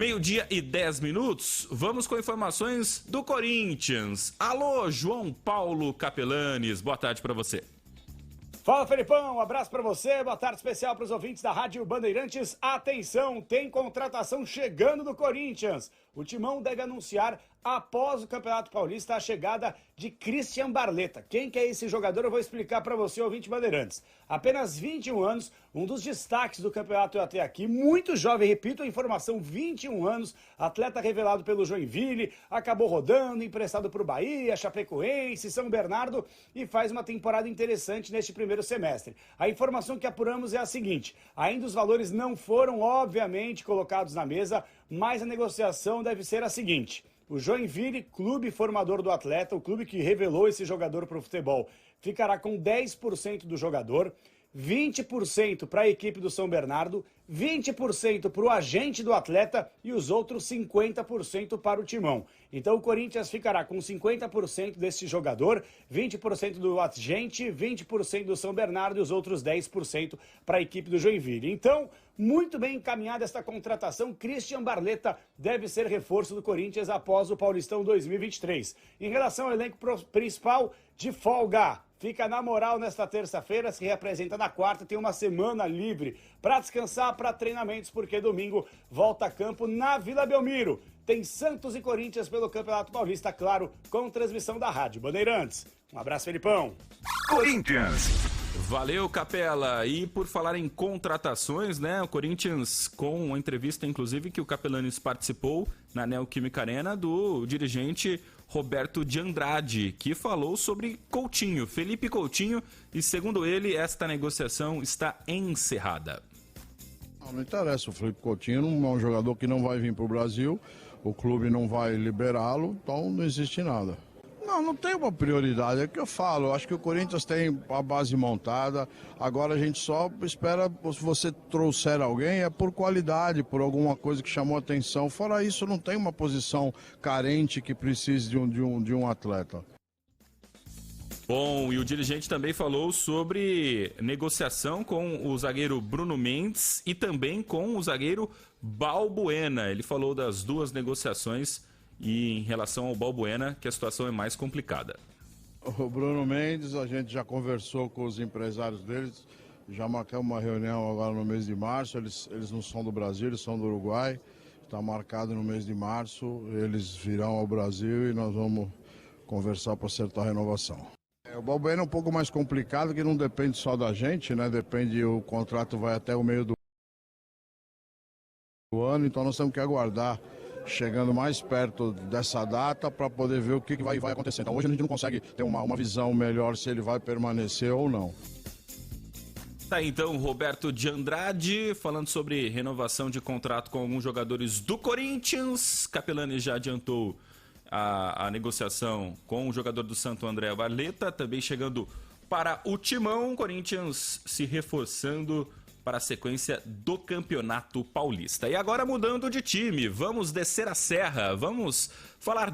Meio-dia e 10 minutos, vamos com informações do Corinthians. Alô, João Paulo Capelanes, boa tarde para você. Fala, Felipão, um abraço para você, boa tarde especial para os ouvintes da Rádio Bandeirantes. Atenção, tem contratação chegando do Corinthians. O Timão deve anunciar após o Campeonato Paulista a chegada de Christian Barletta. Quem que é esse jogador? Eu vou explicar para você, ouvinte Bandeirantes. Apenas 21 anos, um dos destaques do campeonato até aqui, muito jovem, repito a informação, 21 anos, atleta revelado pelo Joinville, acabou rodando, emprestado para o Bahia, Chapecoense, São Bernardo e faz uma temporada interessante neste primeiro semestre. A informação que apuramos é a seguinte: ainda os valores não foram, obviamente, colocados na mesa, mas a negociação deve ser a seguinte: o Joinville, clube formador do atleta, o clube que revelou esse jogador para o futebol, ficará com 10% do jogador, 20% para a equipe do São Bernardo, 20% para o agente do atleta e os outros 50% para o Timão. Então o Corinthians ficará com 50% desse jogador, 20% do agente, 20% do São Bernardo e os outros 10% para a equipe do Joinville. Então, muito bem encaminhada esta contratação. Christian Barletta deve ser reforço do Corinthians após o Paulistão 2023. Em relação ao elenco principal, de folga. Fica na moral nesta terça-feira, se representa na quarta, tem uma semana livre para descansar, para treinamentos, porque domingo volta a campo na Vila Belmiro. Tem Santos e Corinthians pelo Campeonato Paulista, claro, com transmissão da Rádio Bandeirantes. Um abraço, Felipão. Corinthians. Valeu, Capela. E por falar em contratações, né? O Corinthians, com uma entrevista, inclusive, que o Capelanes participou na Neoquímica Arena, do dirigente Roberto de Andrade, que falou sobre Coutinho, Felipe Coutinho, e segundo ele, esta negociação está encerrada. Não interessa, o Felipe Coutinho não é um jogador que não vai vir para o Brasil, o clube não vai liberá-lo, então não existe nada. Não tem uma prioridade, é o que eu falo, eu acho que o Corinthians tem a base montada, agora a gente só espera, se você trouxer alguém, é por qualidade, por alguma coisa que chamou atenção, fora isso não tem uma posição carente que precise de um atleta. Bom, e o dirigente também falou sobre negociação com o zagueiro Bruno Mendes e também com o zagueiro Balbuena. Ele falou das duas negociações e em relação ao Balbuena, que a situação é mais complicada. O Bruno Mendes, a gente já conversou com os empresários deles, já marcamos uma reunião agora no mês de março, eles não são do Brasil, eles são do Uruguai, está marcado no mês de março, eles virão ao Brasil e nós vamos conversar para acertar a renovação. O Balbuena é um pouco mais complicado, que não depende só da gente, né? Depende, o contrato vai até o meio do ano, então nós temos que aguardar chegando mais perto dessa data para poder ver o que vai acontecer. Então hoje a gente não consegue ter uma visão melhor se ele vai permanecer ou não. Tá aí, então, Roberto de Andrade falando sobre renovação de contrato com alguns jogadores do Corinthians. Capelanes já adiantou a negociação com o jogador do Santo André, Barletta, também chegando para o Timão. Corinthians se reforçando para a sequência do Campeonato Paulista. E agora mudando de time, vamos descer a serra, vamos falar